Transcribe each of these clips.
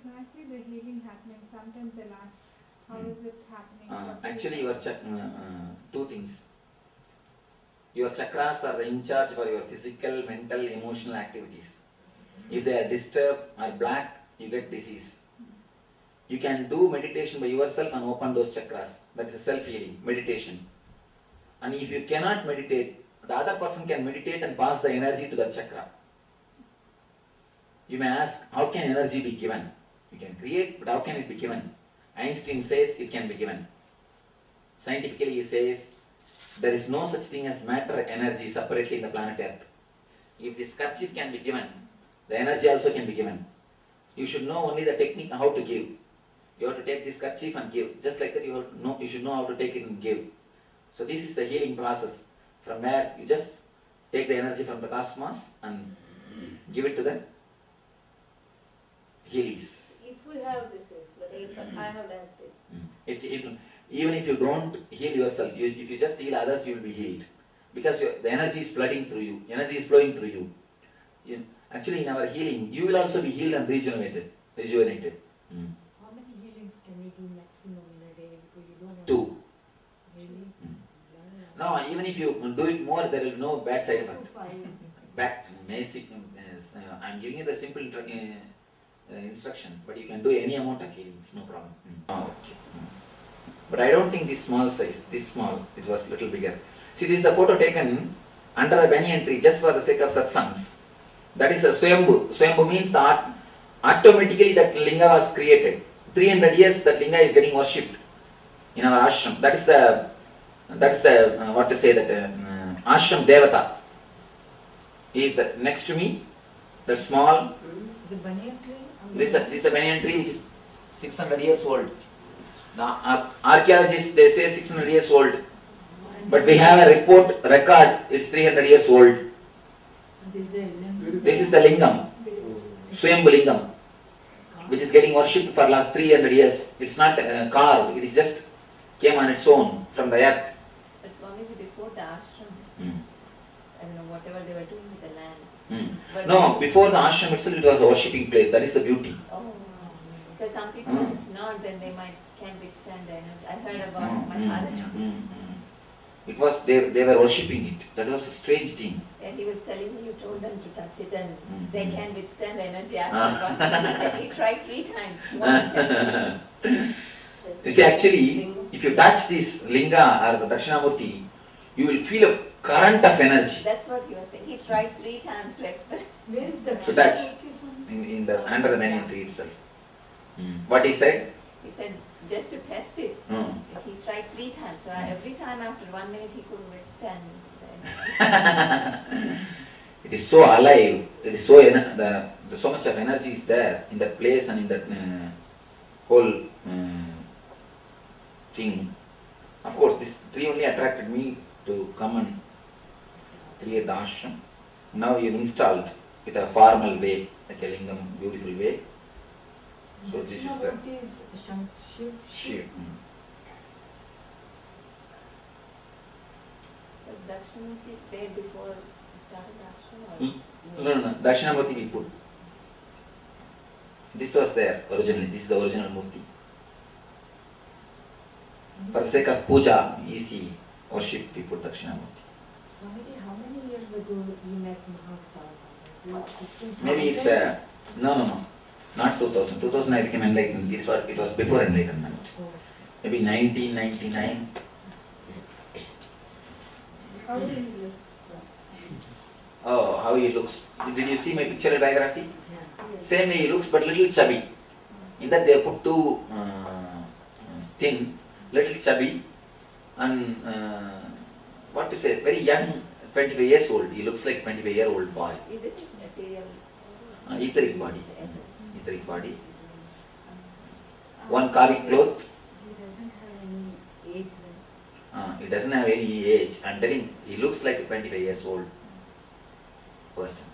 exactly the healing happening? Sometimes they'll ask, how is it happening? Actually, your two things. Your chakras are the in charge for your physical, mental, emotional activities. If they are disturbed or black, you get disease. You can do meditation by yourself and open those chakras. That is a self-healing meditation. And if you cannot meditate, the other person can meditate and pass the energy to that chakra. You may ask, how can energy be given? You can create, but how can it be given? Einstein says it can be given. Scientifically he says, there is no such thing as matter energy separately in the planet Earth. If this kerchief can be given, the energy also can be given. You should know only the technique how to give. You have to take this kerchief and give. Just like that you should know how to take it and give. So this is the healing process. From where you just take the energy from the cosmos and give it to the healies. If we have this, if I have done this. Even if you don't heal yourself, if you just heal others, you will be healed. Because the energy is flooding through you. Energy is flowing through you. Actually, in our healing, you will also be healed and rejuvenated. How many healings can you do maximum in a day? Because you don't have 2. Really? Now, even if you do it more, there will be no bad side effect. Back, basic. I'm giving you the simple instruction, but you can do any amount of healings, no problem. Okay. But I don't think this small size, this small, it was little bigger. See, this is the photo taken under the banyan tree just for the sake of satsangs. That is a Swayambhu. Swayambhu means that automatically that linga was created. 300 years that linga is getting worshipped in our ashram. That is the what to say, that ashram devata. He is the, next to me, the small. The banyan tree? This is a banyan tree which is 600 years old. Now, archaeologists, they say 600 years old. But we have a record, it's 300 years old. This is the lingam, Swayambhu lingam, which is getting worshipped for last 300 years. It's not carved, it is just came on its own from the earth. But Swamiji, before the ashram, I don't know, whatever they were doing with the land. No, before the ashram itself, it was a worshipping place. That is the beauty. Oh, because some people, if it's not, then they can't withstand the energy. I heard about my father. It was, they were worshipping it. That was a strange thing. And he was telling me, you told them to touch it and they can withstand the energy after he tried 3 times. You see, actually, if you touch this linga or the Dakshinamurti, you will feel a current of energy. That's what he was saying. He tried 3 times to experiment. Where is the To touch in the under the banyan tree itself. What he said? He said just to test it. He tried 3 times. So every time after 1 minute he couldn't withstand the energy. It is so alive. It is so so much of energy is there in that place and in that whole thing. Of course, this tree only attracted me to come and create the ashram. Now we have installed with a formal way, like a lingam, beautiful way. So this is the Shiv. Was Dakshinamurti there before he started ashram? No. Dakshinamurti we put. This was there originally. This is the original murti. For the sake of puja, easy worship, we put Dakshinamurti. Swamiji, how many years ago you met Mahaprabhu? Maybe it's no, not 2000. 2000 I became enlightened. It was before enlightenment. Maybe 1999. How do you look? Oh, how he looks. Did you see my pictorial biography? Yeah. Same way he looks, but little chubby. In that they put too thin, little chubby, and what to say, very young, 25 years old. He looks like 25-year-old boy. Is it his material? Etheric body. Etheric body. One kavi cloth. He doesn't have any age then. He doesn't have any age. I'm telling, he looks like a 25 years old person.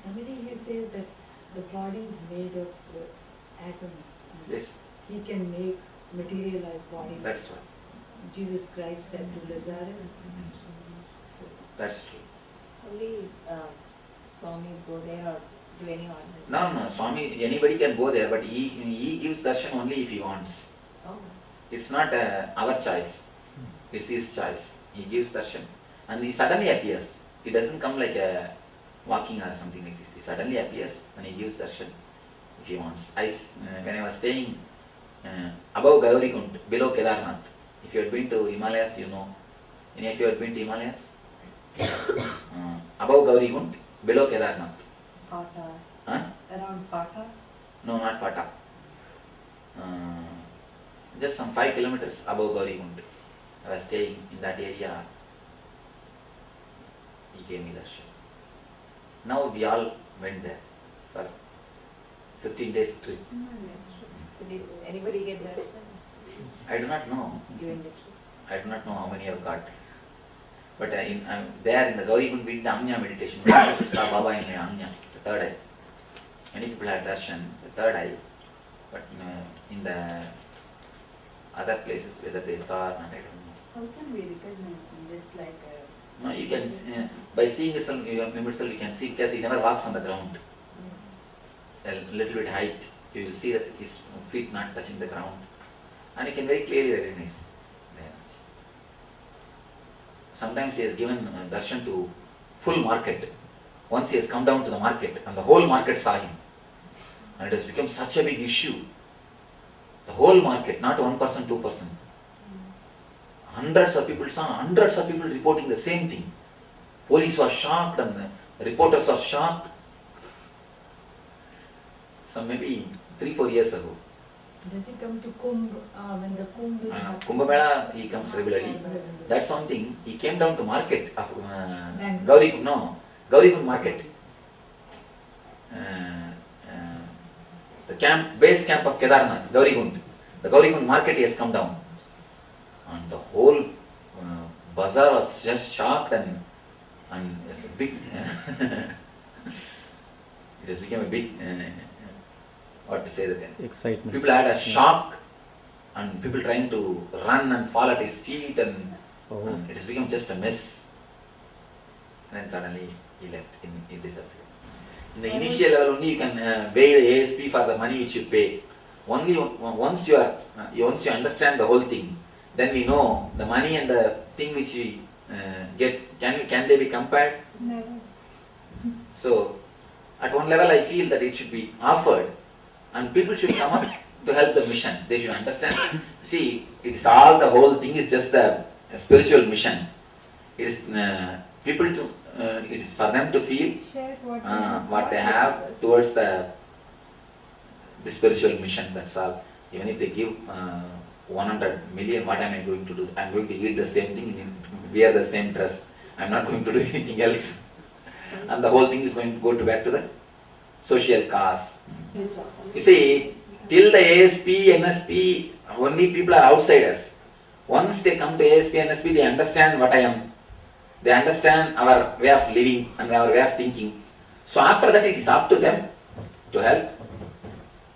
Somebody he says that the body is made of atoms. Yes. He can make materialized bodies. That's what. Jesus Christ said to Lazarus. So, That's true. Only Swamis go there, or do any ordinary? No, Swami, anybody can go there, but he gives darshan only if he wants. Oh. It's not our choice. It's his choice. He gives darshan and he suddenly appears. He doesn't come like a walking or something like this. He suddenly appears and he gives darshan if he wants. When I was staying above Gaurikund, below Kedarnath, if you had been to Himalayas, you know. Any of you had been to Himalayas? Above Gaurikund, below Kedarnath. Fata. Huh? Around Fata. No, not Fata. Just some 5 kilometers above Gaurikund. I was staying in that area. He gave me darshan. Now we all went there for 15 days trip. So did anybody get darshan I do not know. during the trip? I do not know how many I've got. But there in the Gaurikund we did Amnya meditation. Many people saw Baba in the Amnya, the third eye. Many people had darshan, the third eye. But in the other places whether they saw or not, I don't know. How can we recognize him? Just like No, you can by seeing yourself, you can see because he never walks on the ground. A little bit height, you will see that his feet not touching the ground, and you can very clearly recognize. Sometimes he has given darshan to full market. Once he has come down to the market, and the whole market saw him, and it has become such a big issue. The whole market, not one person, 2 person. Hundreds of people saw, hundreds of people reporting the same thing. Police was shocked and reporters were shocked. So maybe 3-4 years ago. Does he come to Kumbh when the Kumbh is happening? Kumbh Mela, he comes regularly. That's something. He came down to market of Gaurikund market. The base camp of Kedarnath, Gaurikund. The Gaurikund market he has come down. And the whole bazaar was just shocked and it's a big, it has become a big, what to say that? Excitement. People had a shock and people trying to run and fall at his feet and it has become just a mess. And then suddenly he left, he disappeared. In the initial level only you can pay the ASP for the money which you pay. Only once you understand the whole thing, then we know the money and the thing which we get, can they be compared? Never. So, at one level I feel that it should be offered and people should come up to help the mission. They should understand. See, it's all, the whole thing is just a spiritual mission. It is people to, it is for them to feel Share what they have towards the spiritual mission, that's all. Even if they give 100 million, what am I going to do? I am going to eat the same thing, wear the same dress. I am not going to do anything else. And the whole thing is going to go back to the social cause. You see, till the ASP, NSP, only people are outsiders. Once they come to ASP, NSP, they understand what I am. They understand our way of living and our way of thinking. So after that, it is up to them to help.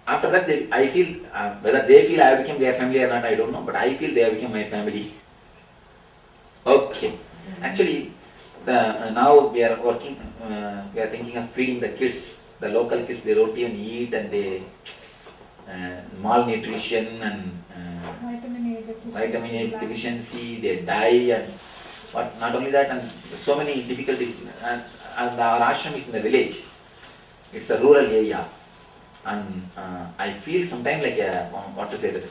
After that, I feel, whether they feel I have become their family or not, I don't know, but I feel they have become my family. Okay. Actually, now we are working, we are thinking of feeding the kids, the local kids. They don't even eat and they malnutrition and vitamin A deficiency, they die and what, not only that, and so many difficulties. And our ashram is in the village. It's a rural area. And I feel sometimes like, what to say, that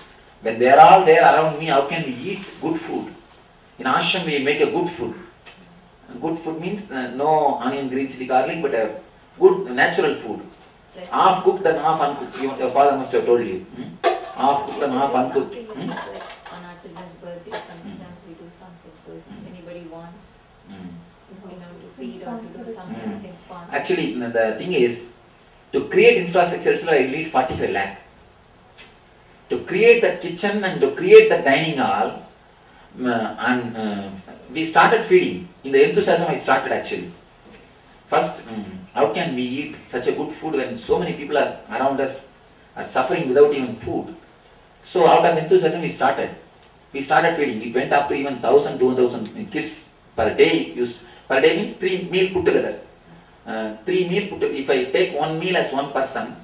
when they are all there around me, how can we eat good food? In ashram we make a good food. Good food means no onion, green chili, garlic, but a good natural food. Half cooked and half uncooked. Your father must have told you. Half cooked and half uncooked. On our children's birthdays, sometimes we do something. So if anybody wants, to feed or to do something, in sponsor. Actually, the thing is, to create infrastructure, I need 45 lakh. To create that kitchen and to create the dining hall, and we started feeding. In the enthusiasm I started actually. First, how can we eat such a good food when so many people are around us are suffering without even food? So out of enthusiasm we started. We started feeding. It went up to even 1,000, 2,000 kids per day. Per day means 3 meals put together. 3 meal put if I take 1 meal as one person,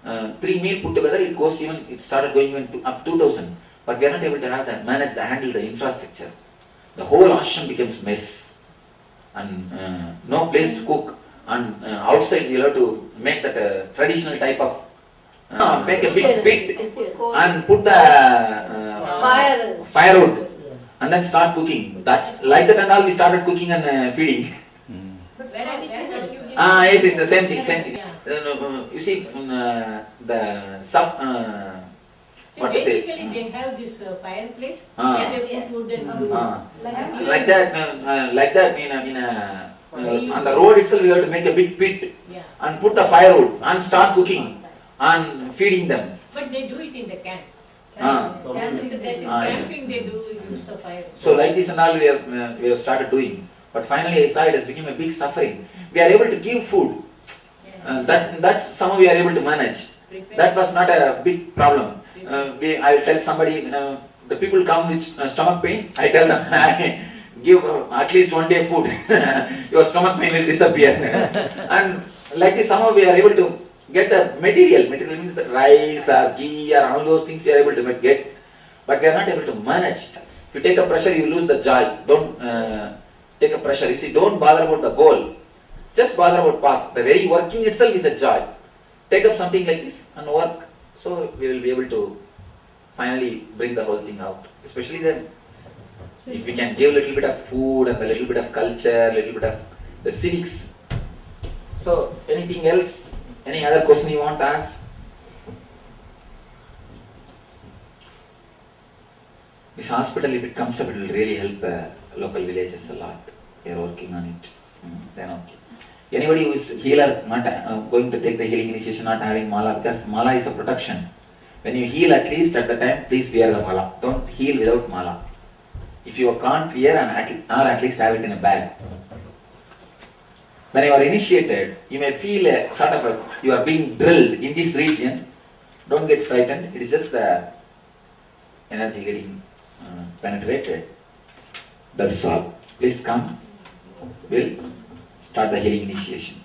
3 meal put together it goes even, it started going even to up 2000. But we are not able to have that, handle the infrastructure. The whole ashram becomes mess. And no place to cook. And outside we have to make that traditional type of, make a big pit and put the firewood and then start cooking. That, like that and all we started cooking and feeding. Yes, it's the same thing. You see, the what to say? Basically, they have this fireplace. Ah. And they put wood and do. Like that on the road itself we have to make a big pit Yeah. and put the firewood and start cooking and feeding them. But they do it in the camp. Ah. Camping they do use the fire. So like this and all we have started doing. But finally I saw it has become a big suffering. We are able to give food. That's somehow we are able to manage. That was not a big problem. I will tell somebody, the people come with stomach pain, I tell them, give at least 1 day food, your stomach pain will disappear. And like this somehow we are able to get the material means the rice or ghee or all those things we are able to get, but we are not able to manage. If you take a pressure you lose the joy. Don't take a pressure, you see, don't bother about the goal, just bother about path. The very working itself is a joy. Take up something like this and work, so we will be able to finally bring the whole thing out. Especially then, if we can give a little bit of food and a little bit of culture, a little bit of the civics. So, anything else? Any other question you want to ask? This hospital, if it comes up, it will really help local villages a lot. We are working on it. Then okay. Anybody who is healer, not going to take the healing initiation, not having mala, because mala is a protection. When you heal, at least at the time, please wear the mala. Don't heal without mala. If you can't wear, or at least have it in a bag. When you are initiated, you may feel a sort of you are being drilled in this region. Don't get frightened. It is just the energy getting penetrated. That's all. Please come. We'll start the healing initiation.